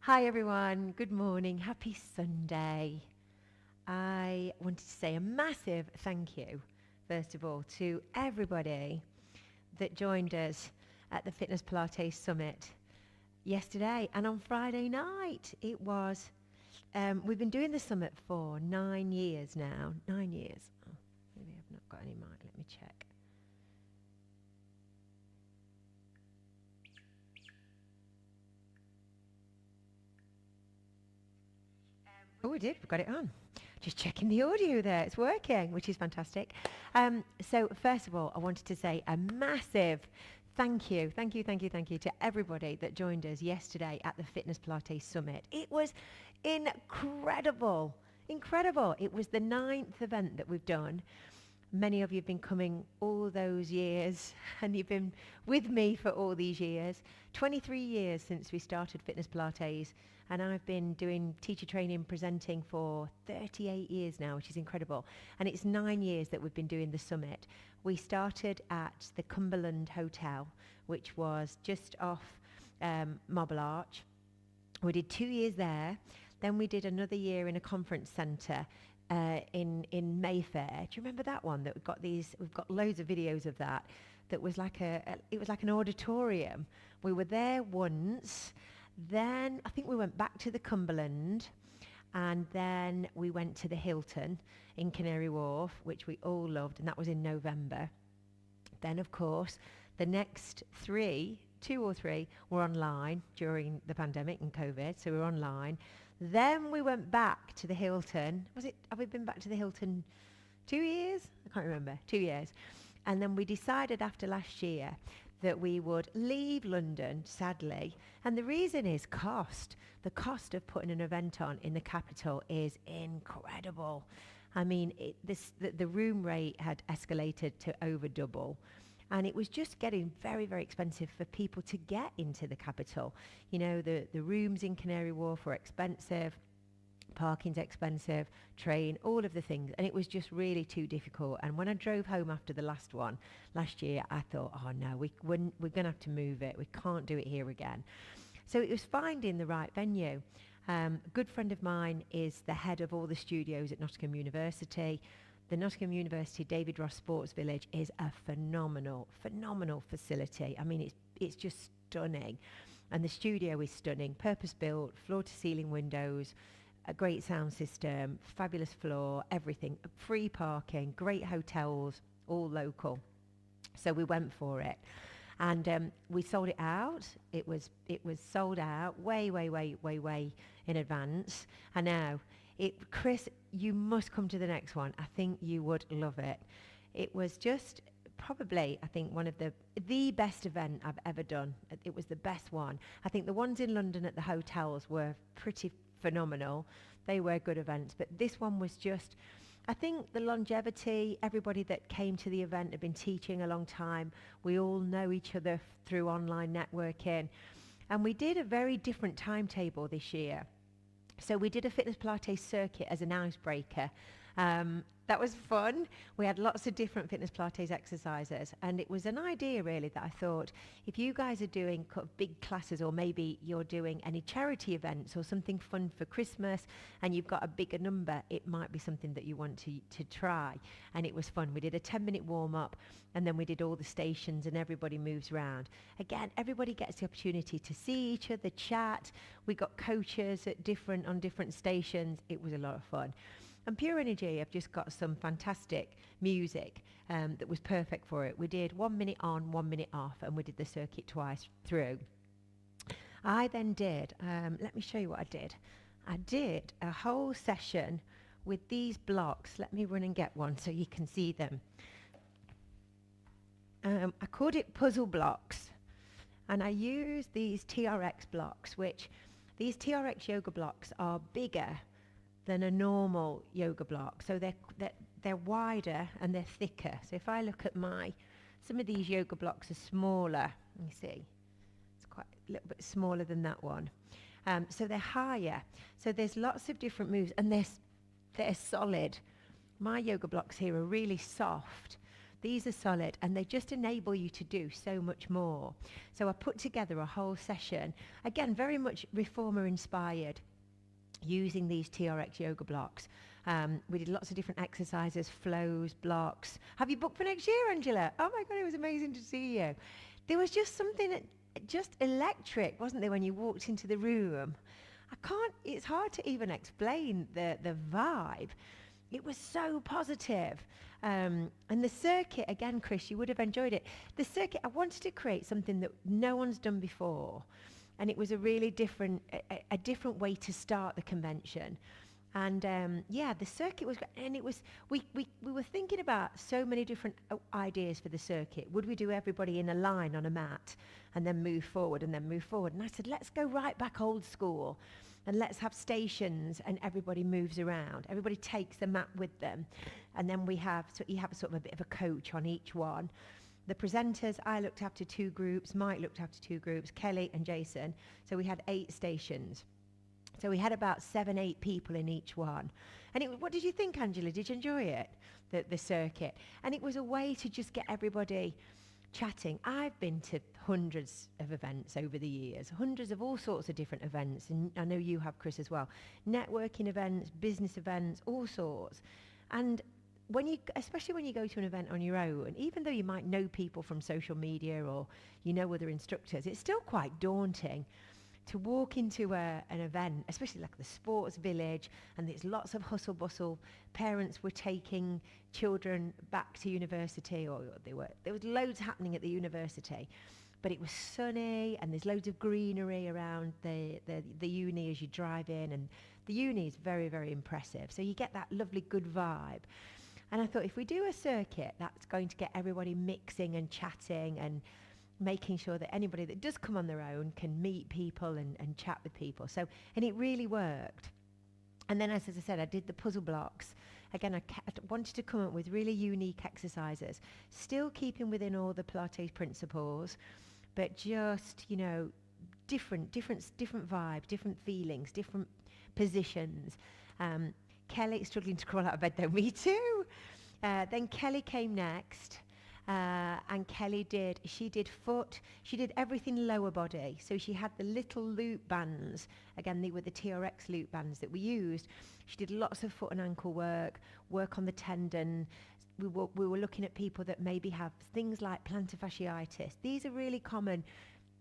Hi everyone, good morning, happy Sunday. I wanted to say a massive thank you, first of all, to everybody that joined us at the Fitness Pilates Summit yesterday and on Friday night. We've been doing the summit for 9 years now. 9 years. Oh, maybe I've not got any mic, let me check. Oh, we did. We've got it on. Just checking the audio there. It's working, which is fantastic. So first of all, I wanted to say a massive thank you to everybody that joined us yesterday at the Fitness Pilates Summit. It was incredible. Incredible. It was the 9th event that we've done. Many of you have been coming all those years and you've been with me for all these years. 23 years since we started Fitness Pilates, and I've been doing teacher training, presenting for 38 years now, which is incredible. And it's 9 years that we've been doing the summit. We started at the Cumberland Hotel, which was just off Marble Arch. We did 2 years there. Then we did another year in a conference centre in Mayfair. Do you remember that one? That we've got loads of videos of that. That was like it was like an auditorium. We were there once. Then I think we went back to the Cumberland, and then we went to the Hilton in Canary Wharf, which we all loved, and that was in November. Then, of course, the next two or three were online during the pandemic and COVID, so we were online. Then we went back to the Hilton. Have we been back to the Hilton 2 years? I can't remember. 2 years. And then we decided after last year that we would leave London, sadly. And the reason is cost. The cost of putting an event on in the capital is incredible. I mean, the room rate had escalated to over double. And it was just getting very, very expensive for people to get into the capital. You know, the rooms in Canary Wharf were expensive, parking's expensive, train, all of the things. And it was just really too difficult. And when I drove home after the last one last year, I thought, oh no, we're going to have to move it. We can't do it here again. So it was finding the right venue. A good friend of mine is the head of all the studios at Nottingham University. The Nottingham University David Ross Sports Village is a phenomenal facility. I mean, it's just stunning. And the studio is stunning, purpose-built, floor-to-ceiling windows, a great sound system, fabulous floor, everything, free parking, great hotels, all local. So we went for it. And we sold it out. It was sold out way in advance. And now, Chris, you must come to the next one. I think you would love it. It was just probably, I think, one of the best event I've ever done. It was the best one. I think the ones in London at the hotels were pretty phenomenal. They were good events, but this one was just, I think the longevity, everybody that came to the event had been teaching a long time. We all know each other through online networking. And we did a very different timetable this year. So we did a Fitness Pilates circuit as an icebreaker. That was fun. We had lots of different Fitness Pilates exercises, and it was an idea really that I thought, if you guys are doing big classes, or maybe you're doing any charity events or something fun for Christmas and you've got a bigger number, it might be something that you want to try. And it was fun. We did a 10-minute warm-up, and then we did all the stations, and everybody moves around. Again, everybody gets the opportunity to see each other, chat. We got coaches on different stations. It was a lot of fun. And Pure Energy have just got some fantastic music that was perfect for it. We did 1 minute on, 1 minute off, and we did the circuit twice through. I then did, let me show you what I did. I did a whole session with these blocks. Let me run and get one so you can see them. I called it puzzle blocks, and I used these TRX blocks, which these TRX yoga blocks are bigger than a normal yoga block. So they're wider and they're thicker. So if I look at some of these yoga blocks are smaller. Let me see. It's quite a little bit smaller than that one. So they're higher. So there's lots of different moves, and they're solid. My yoga blocks here are really soft. These are solid, and they just enable you to do so much more. So I put together a whole session, again, very much reformer inspired, using these TRX yoga blocks. We did lots of different exercises, flows, blocks. Have you booked for next year, Angela? Oh my God, it was amazing to see you. There was just something just electric, wasn't there, when you walked into the room? It's hard to even explain the vibe. It was so positive. And the circuit, again, Chris, you would have enjoyed it. The circuit, I wanted to create something that no one's done before. And it was a really different, a different way to start the convention. And the circuit was, and it was, we were thinking about so many different ideas for the circuit. Would we do everybody in a line on a mat and then move forward and then move forward? And I said, let's go right back old school and let's have stations and everybody moves around. Everybody takes the mat with them. And then you have sort of a bit of a coach on each one. The presenters, I looked after 2 groups, Mike looked after 2 groups, Kelly and Jason. So we had 8 stations. So we had about 7, 8 people in each one. And what did you think, Angela? Did you enjoy it, the circuit? And it was a way to just get everybody chatting. I've been to hundreds of events over the years, hundreds of all sorts of different events. And I know you have, Chris, as well. Networking events, business events, all sorts. And especially when you go to an event on your own, even though you might know people from social media or you know other instructors, it's still quite daunting to walk into an event, especially like the sports village, and there's lots of hustle bustle. Parents were taking children back to university, or there was loads happening at the university, but it was sunny and there's loads of greenery around the uni as you drive in, and the uni is very, very impressive. So you get that lovely good vibe. And I thought, if we do a circuit, that's going to get everybody mixing and chatting and making sure that anybody that does come on their own can meet people and chat with people. So, and it really worked. And then, as I said, I did the puzzle blocks. Again, I wanted to come up with really unique exercises, still keeping within all the Pilates principles, but just, different vibe, different feelings, different positions. Kelly struggling to crawl out of bed though, me too. Then Kelly came next. And Kelly did foot, she did everything lower body. So she had the little loop bands. Again, they were the TRX loop bands that we used. She did lots of foot and ankle work on the tendon. We were looking at people that maybe have things like plantar fasciitis. These are really common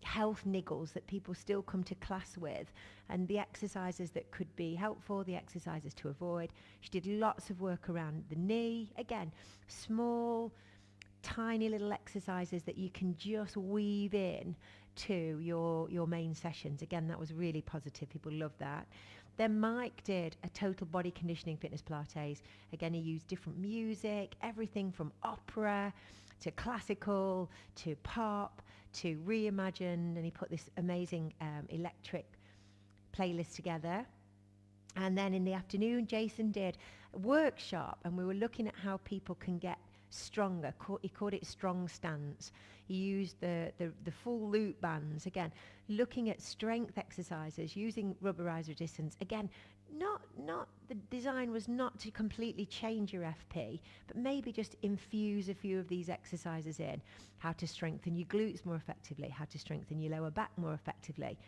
health niggles that people still come to class with, and the exercises that could be helpful, the exercises to avoid. She did lots of work around the knee. Again, small, tiny little exercises that you can just weave in to your main sessions. Again, that was really positive. People loved that. Then Mike did a total body conditioning fitness Pilates. Again, he used different music, everything from opera to classical to pop to reimagine, and he put this amazing electric playlist together. And then in the afternoon, Jason did a workshop, and we were looking at how people can get stronger. He called it strong stance. He used the full loop bands, again looking at strength exercises using rubberized resistance. Again, not the design was not to completely change your FP, but maybe just infuse a few of these exercises in. How to strengthen your glutes more effectively, how to strengthen your lower back more effectively.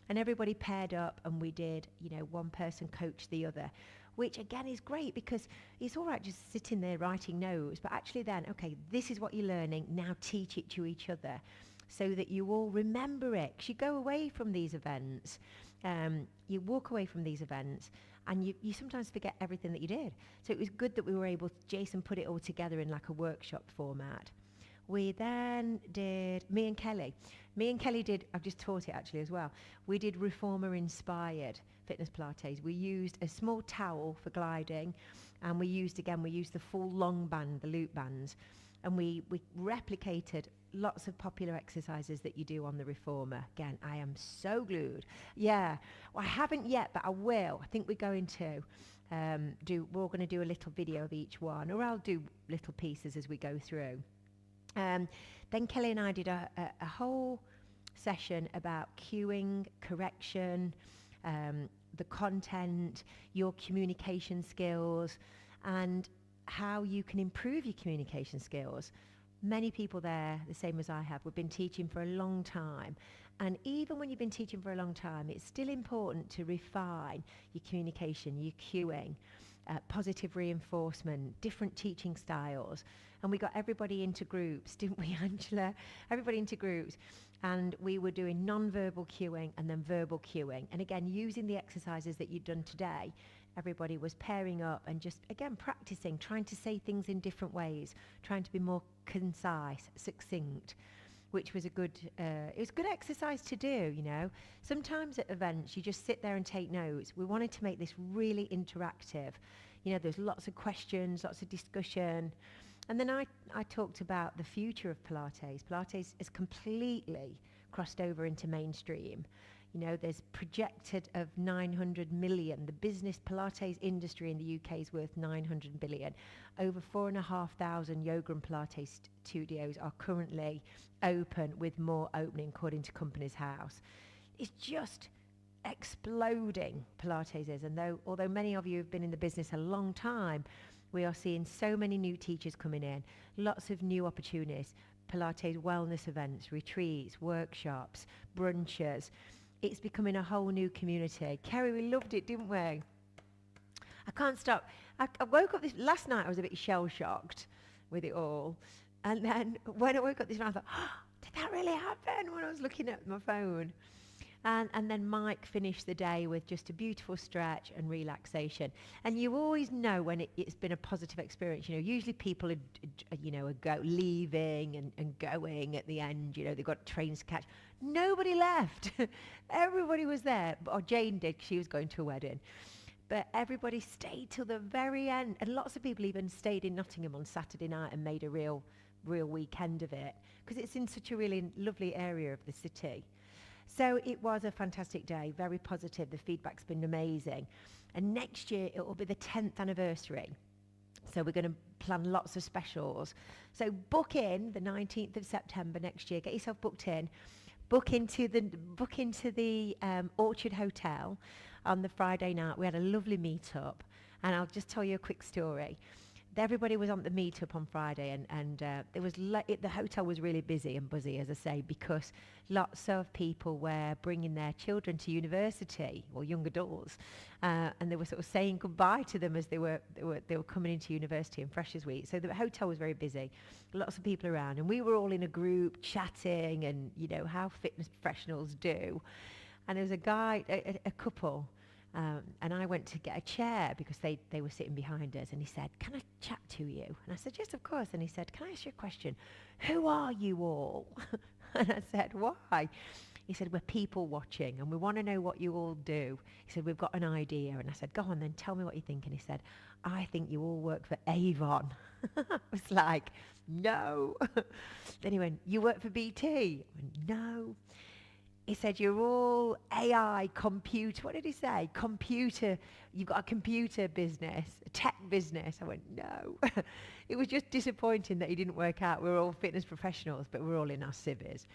And everybody paired up, and we did, one person coach the other, which again is great, because it's all right just sitting there writing notes, but actually then, okay, this is what you're learning, now teach it to each other so that you all remember it. 'Cause you go away from these events, you walk away from these events, and you sometimes forget everything that you did. So it was good that we were able, Jason put it all together in like a workshop format. We then did, me and Kelly did, I've just taught it actually as well, we did reformer inspired fitness Pilates. We used a small towel for gliding, and we used the full long band, the loop bands, and we replicated lots of popular exercises that you do on the reformer. Again, I am so glued. Yeah, well, I haven't yet, but I will. I think we're going to we're going to do a little video of each one, or I'll do little pieces as we go through. Then Kelly and I did a whole session about cueing, correction, the content, your communication skills, and how you can improve your communication skills. many people there, the same as I have, we've been teaching for a long time. And even when you've been teaching for a long time, it's still important to refine your communication, your cueing, positive reinforcement, different teaching styles. And we got everybody into groups, didn't we, Angela? Everybody into groups. And we were doing non-verbal cueing and then verbal cueing. And again, using the exercises that you'd done today, everybody was pairing up and just, again, practicing, trying to say things in different ways, trying to be more concise, succinct, which was it was a good exercise to do, you know. Sometimes at events, you just sit there and take notes. We wanted to make this really interactive. You know, there's lots of questions, lots of discussion. And then I talked about the future of Pilates. Pilates is completely crossed over into mainstream. You know, there's projected of 900 million. The business Pilates industry in the UK is worth 900 billion. Over 4,500 yoga and Pilates studios are currently open, with more opening according to Companies House. It's just exploding, Pilates is. And although many of you have been in the business a long time, we are seeing so many new teachers coming in, lots of new opportunities, Pilates wellness events, retreats, workshops, brunches. It's becoming a whole new community. Kerry, we loved it, didn't we? I can't stop. I woke up last night, I was a bit shell-shocked with it all. And then when I woke up this morning, I thought, oh, did that really happen? When I was looking at my phone. And then Mike finished the day with just a beautiful stretch and relaxation. And you always know when it's been a positive experience. You know, usually people are leaving and going at the end. You know, they've got trains to catch. Nobody left. Everybody was there. Or Jane did, 'cause she was going to a wedding. But everybody stayed till the very end. And lots of people even stayed in Nottingham on Saturday night and made a real weekend of it, because it's in such a really lovely area of the city. So it was a fantastic day, very positive. The feedback's been amazing. And next year, it will be the 10th anniversary. So we're going to plan lots of specials. So book in the 19th of September next year. Get yourself booked in. Book into the Orchard Hotel on the Friday night. We had a lovely meet-up. And I'll just tell you a quick story. Everybody was on the meet-up on Friday, and the hotel was really busy and buzzy, as I say, because lots of people were bringing their children to university, or young adults, and they were sort of saying goodbye to them as they were coming into university and Freshers Week. So the hotel was very busy, lots of people around, and we were all in a group chatting, and you know how fitness professionals do. And there was a couple. And I went to get a chair because they were sitting behind us, and he said, "Can I chat to you?" And I said, "Yes, of course." And he said, "Can I ask you a question? Who are you all?" And I said, "Why?" He said, "We're people watching and we want to know what you all do." He said, "We've got an idea." And I said, "Go on then, tell me what you think." And he said, "I think you all work for Avon." I was like, "No." Then he went, "You work for BT?" I went, "No." He said, "You're all AI, computer." What did he say? Computer. You've got a computer business, a tech business. I went, "No." It was just disappointing that he didn't work out. We're all fitness professionals, but we're all in our civvies.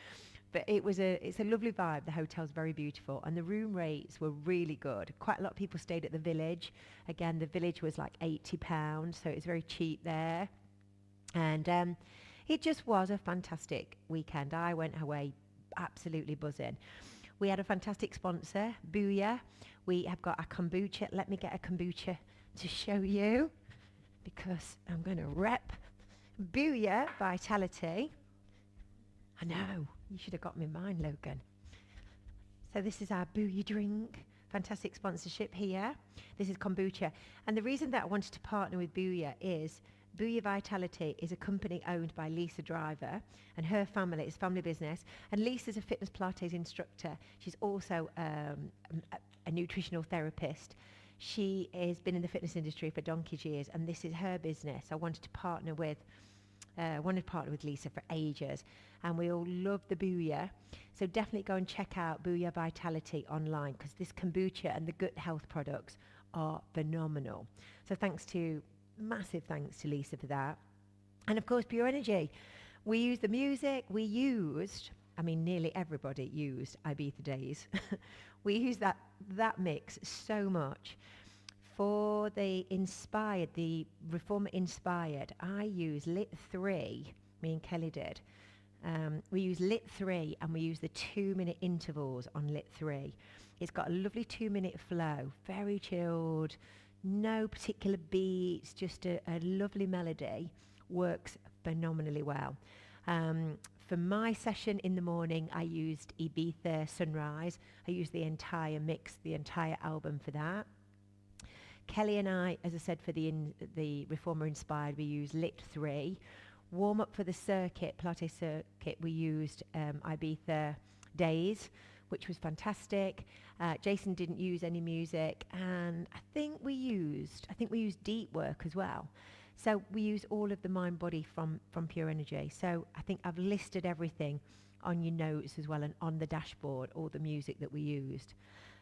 But it's a lovely vibe. The hotel's very beautiful, and the room rates were really good. Quite a lot of people stayed at the Village. Again, the Village was like £80, so it's very cheap there. And it just was a fantastic weekend. I went away absolutely buzzing. We had a fantastic sponsor, Booyah. We have got a kombucha. Let me get a kombucha to show you, because I'm going to rep Booyah Vitality. I know, you should have got me mine, Logan. So this is our Booyah drink. Fantastic sponsorship here. This is kombucha. And the reason that I wanted to partner with Booyah is Booyah Vitality is a company owned by Lisa Driver and her family. It's family business. And Lisa's a fitness Pilates instructor. She's also a nutritional therapist. She has been in the fitness industry for donkey's years, and this is her business. I wanted to partner with Lisa for ages, and we all love the Booyah. So definitely go and check out Booyah Vitality online, because this kombucha and the gut health products are phenomenal. So massive thanks to Lisa for that. And of course, Pure Energy. We used the music. Nearly everybody used Ibiza Days. We used that mix so much. For the Reformer Inspired, I use Lit 3 me and Kelly did. We use Lit 3 and we use the 2-minute intervals on Lit 3. It's got a lovely 2-minute flow, very chilled, no particular beats, just a lovely melody. Works phenomenally well. For my session in the morning, I used Ibiza Sunrise. I used the entire mix, the entire album for that. Kelly and I, as I said, for the Reformer Inspired, we used Lit 3. Warm up for the circuit, Pilates circuit, we used Ibiza Days, which was fantastic. Jason didn't use any music, and I think we used deep work as well. So we use all of the mind body from Pure Energy. So I think I've listed everything on your notes as well and on the dashboard, all the music that we used.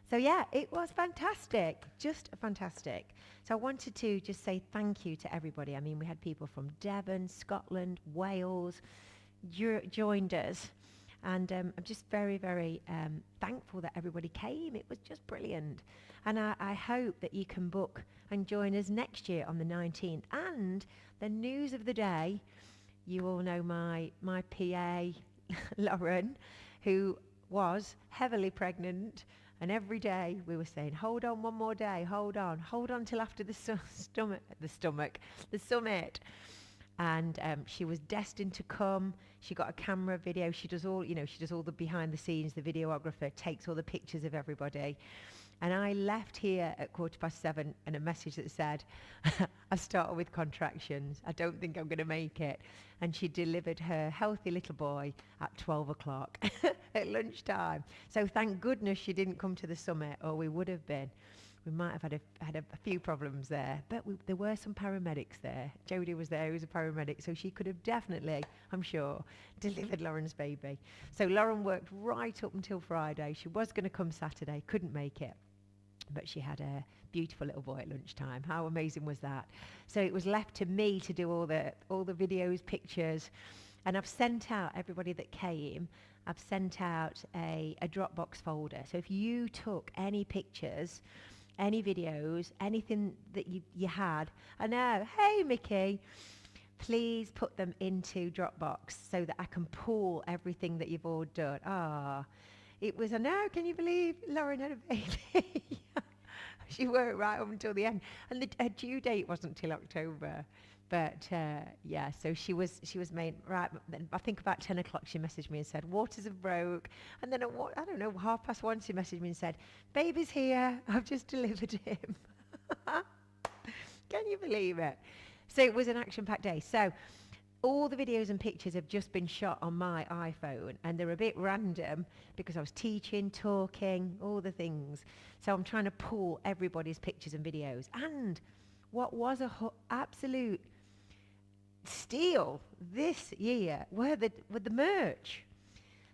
So yeah, it was fantastic, just fantastic. So I wanted to just say thank you to everybody. I mean, we had people from Devon, Scotland, Wales, joined us. And I'm just very, very thankful that everybody came. It was just brilliant. And I hope that you can book and join us next year on the 19th. And the news of the day, you all know my PA, Lauren, who was heavily pregnant. And every day we were saying, hold on one more day, hold on till after the summit. And she was destined to come. She got a camera, video. She does all the behind the scenes. The videographer takes all the pictures of everybody. And I left here at 7:15 and a message that said, I started with contractions. I don't think I'm going to make it. And she delivered her healthy little boy at 12 o'clock at lunchtime. So thank goodness she didn't come to the summit, or we would have been. We might have had a few problems there, but there were some paramedics there. Jodie was there, who was a paramedic, so she could have definitely, I'm sure, delivered Lauren's baby. So Lauren worked right up until Friday. She was going to come Saturday, couldn't make it, but she had a beautiful little boy at lunchtime. How amazing was that? So it was left to me to do all the videos, pictures, and I've sent out everybody that came. I've sent out a Dropbox folder. So if you took any pictures, any videos, anything that you had, I know, hey Mickey, please put them into Dropbox so that I can pull everything that you've all done. It was, I know, can you believe Lauren had a baby? She worked right up until the end. And her due date wasn't till October. But yeah, so she was made, right, I think about 10 o'clock she messaged me and said, waters have broke. And then at, I don't know, 1:30 she messaged me and said, baby's here, I've just delivered him. Can you believe it? So it was an action-packed day. So all the videos and pictures have just been shot on my iPhone, and they're a bit random because I was teaching, talking, all the things. So I'm trying to pull everybody's pictures and videos. And what was a absolute steal this year were the merch.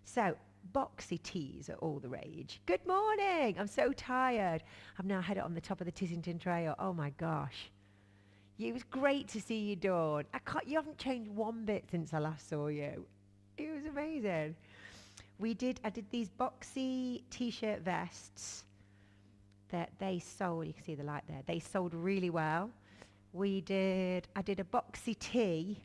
So boxy tees are all the rage. Good morning. I'm so tired. I've now had it on the top of the Tissington Trail. Oh my gosh. It was great to see you, Dawn. You haven't changed one bit since I last saw you. It was amazing. I did these boxy t-shirt vests that they sold. You can see the light there. They sold really well. I did a boxy tee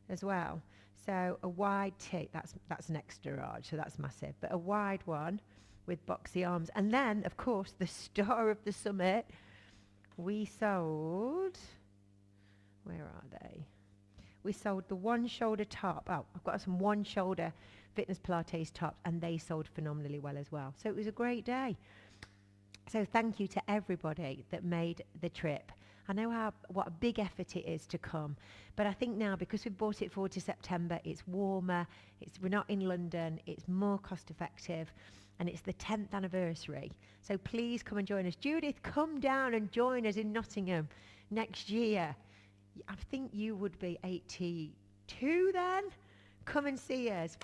as well. So a wide tee, that's an extra large, so that's massive. But a wide one with boxy arms. And then, of course, the star of the summit, we sold, where are they? We sold the one shoulder top. Oh, I've got some one shoulder fitness Pilates tops, and they sold phenomenally well as well. So it was a great day. So thank you to everybody that made the trip. I know what a big effort it is to come, but I think now because we've brought it forward to September, it's warmer, we're not in London, it's more cost effective, and it's the 10th anniversary. So please come and join us. Judith, come down and join us in Nottingham next year. I think you would be 82 then. Come and see us.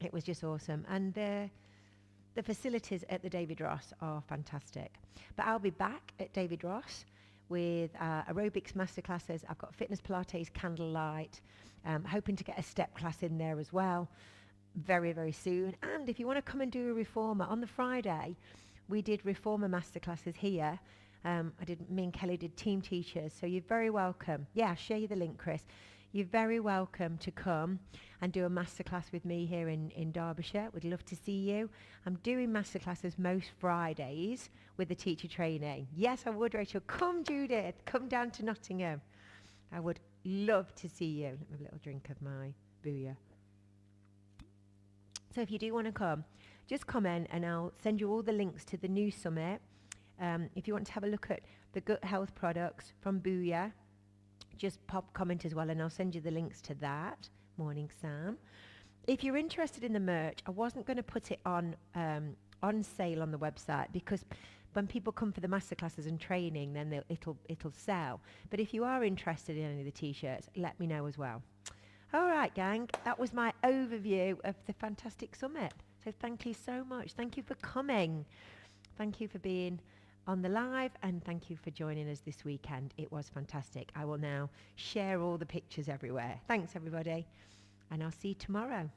It was just awesome. And the facilities at the David Ross are fantastic. But I'll be back at David Ross with aerobics masterclasses. I've got fitness Pilates candlelight, hoping to get a step class in there as well very, very soon. And if you want to come and do a reformer, on the Friday, we did reformer masterclasses here. Me and Kelly did team teachers, so you're very welcome. Yeah, I'll share you the link, Chris. you're very welcome to come and do a masterclass with me here in Derbyshire. We'd love to see you. I'm doing masterclasses most Fridays with the teacher training. Yes, I would, Rachel. Come, Judith. Come down to Nottingham. I would love to see you. Let me have a little drink of my booyah. So if you do want to come, just comment and I'll send you all the links to the new summit. If you want to have a look at the gut health products from Booyah, just comment as well and I'll send you the links to that. Morning, Sam. If you're interested in the merch, I wasn't going to put it on sale on the website because when people come for the masterclasses and training, then it'll sell. But if you are interested in any of the t-shirts, let me know as well. All right, gang, that was my overview of the fantastic summit. So thank you so much. Thank you for coming. Thank you for being on the live and thank you for joining us this weekend. It was fantastic. I will now share all the pictures everywhere. Thanks, everybody, and I'll see you tomorrow.